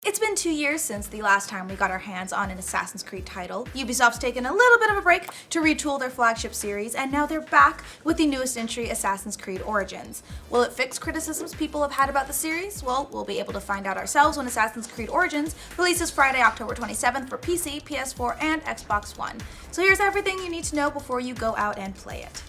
It's been 2 years since the last time we got our hands on an Assassin's Creed title. Ubisoft's taken a little bit of a break to retool their flagship series, and now they're back with the newest entry, Assassin's Creed Origins. Will it fix criticisms people have had about the series? Well, we'll be able to find out ourselves when Assassin's Creed Origins releases Friday, October 27th for PC, PS4, and Xbox One. So here's everything you need to know before you go out and play it.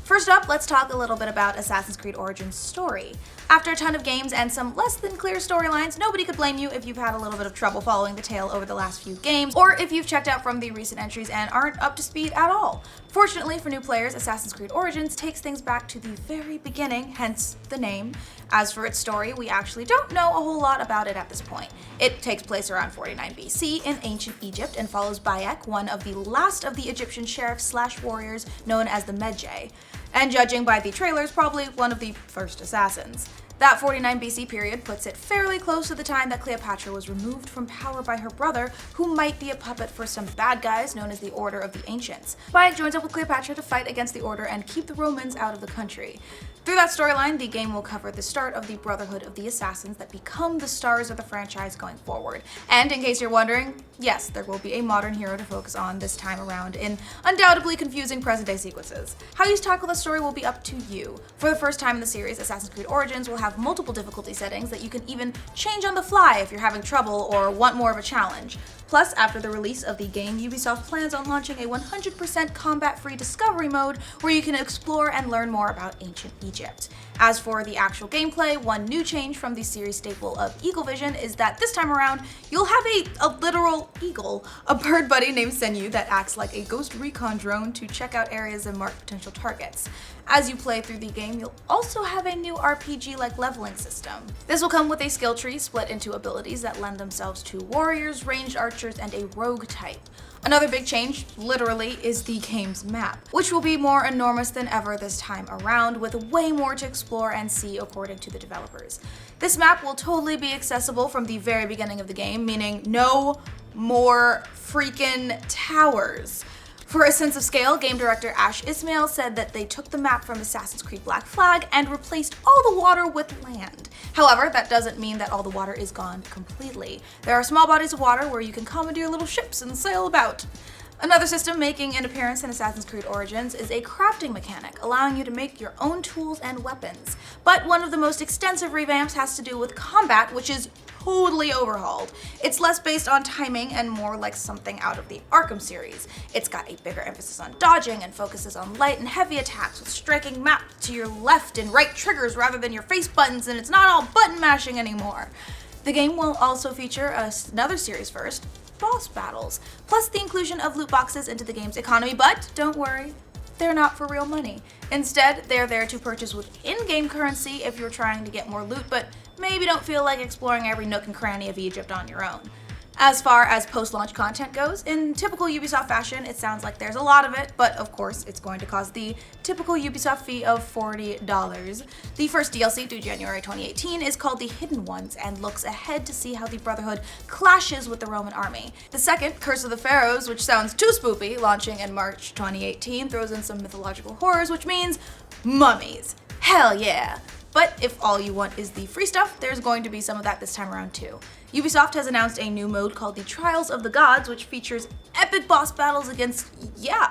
First up, let's talk a little bit about Assassin's Creed Origins' story. After a ton of games and some less than clear storylines, nobody could blame you if you've had a little bit of trouble following the tale over the last few games, or if you've checked out from the recent entries and aren't up to speed at all. Fortunately for new players, Assassin's Creed Origins takes things back to the very beginning, hence the name. As for its story, we actually don't know a whole lot about it at this point. It takes place around 49 BC in ancient Egypt and follows Bayek, one of the last of the Egyptian sheriffs/warriors known as the Medjay, and judging by the trailers, probably one of the first assassins. That 49 BC period puts it fairly close to the time that Cleopatra was removed from power by her brother, who might be a puppet for some bad guys known as the Order of the Ancients. Bayek joins up with Cleopatra to fight against the Order and keep the Romans out of the country. Through that storyline, the game will cover the start of the Brotherhood of the Assassins that become the stars of the franchise going forward. And in case you're wondering, yes, there will be a modern hero to focus on this time around in undoubtedly confusing present-day sequences. How you tackle the story will be up to you. For the first time in the series, Assassin's Creed Origins will have multiple difficulty settings that you can even change on the fly if you're having trouble or want more of a challenge. Plus, after the release of the game, Ubisoft plans on launching a 100% combat-free discovery mode where you can explore and learn more about ancient Egypt. As for the actual gameplay, one new change from the series staple of Eagle Vision is that this time around, you'll have a literal eagle, a bird buddy named Senyu that acts like a ghost recon drone to check out areas and mark potential targets. As you play through the game, you'll also have a new RPG-like leveling system. This will come with a skill tree split into abilities that lend themselves to warriors, ranged archers, and a rogue type. Another big change, literally, is the game's map, which will be more enormous than ever this time around, with way more to explore and see according to the developers. This map will totally be accessible from the very beginning of the game, meaning no more freaking towers. For a sense of scale, game director Ash Ismail said that they took the map from Assassin's Creed Black Flag and replaced all the water with land. However, that doesn't mean that all the water is gone completely. There are small bodies of water where you can commandeer little ships and sail about. Another system making an appearance in Assassin's Creed Origins is a crafting mechanic, allowing you to make your own tools and weapons. But one of the most extensive revamps has to do with combat, which is totally overhauled. It's less based on timing and more like something out of the Arkham series. It's got a bigger emphasis on dodging and focuses on light and heavy attacks with striking mapped to your left and right triggers rather than your face buttons, and it's not all button mashing anymore. The game will also feature another series first, boss battles, plus the inclusion of loot boxes into the game's economy, but don't worry, they're not for real money. Instead, they're there to purchase with in-game currency if you're trying to get more loot, but maybe don't feel like exploring every nook and cranny of Egypt on your own. As far as post-launch content goes, in typical Ubisoft fashion, it sounds like there's a lot of it, but of course it's going to cost the typical Ubisoft fee of $40. The first DLC, due January 2018, is called The Hidden Ones and looks ahead to see how the Brotherhood clashes with the Roman army. The second, Curse of the Pharaohs, which sounds too spoopy, launching in March 2018, throws in some mythological horrors, which means mummies. Hell yeah! But if all you want is the free stuff, there's going to be some of that this time around too. Ubisoft has announced a new mode called the Trials of the Gods, which features epic boss battles against,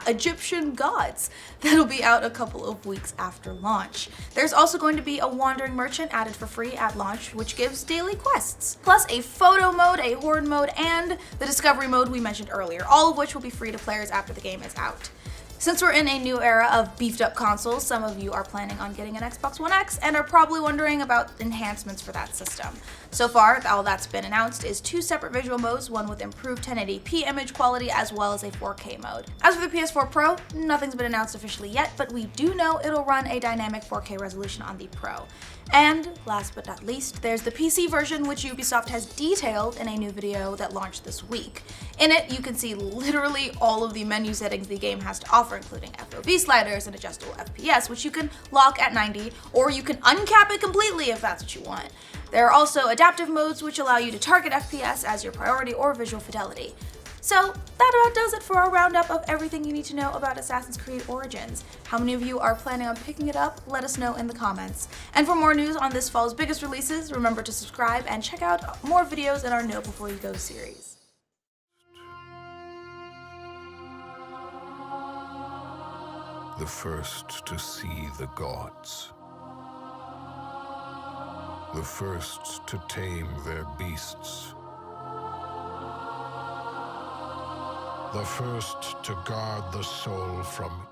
Egyptian gods. That'll be out a couple of weeks after launch. There's also going to be a Wandering Merchant added for free at launch, which gives daily quests, plus a photo mode, a horde mode, and the discovery mode we mentioned earlier, all of which will be free to players after the game is out. Since we're in a new era of beefed up consoles, some of you are planning on getting an Xbox One X and are probably wondering about enhancements for that system. So far, all that's been announced is 2 separate visual modes, one with improved 1080p image quality as well as a 4K mode. As for the PS4 Pro, nothing's been announced officially yet, but we do know it'll run a dynamic 4K resolution on the Pro. And last but not least, there's the PC version, which Ubisoft has detailed in a new video that launched this week. In it, you can see literally all of the menu settings the game has to offer, including FOV sliders and adjustable FPS, which you can lock at 90, or you can uncap it completely if that's what you want. There are also adaptive modes, which allow you to target FPS as your priority or visual fidelity. So that about does it for our roundup of everything you need to know about Assassin's Creed Origins. How many of you are planning on picking it up? Let us know in the comments. And for more news on this fall's biggest releases, remember to subscribe and check out more videos in our Know Before You Go series. The first to see the gods. The first to tame their beasts. The first to guard the soul from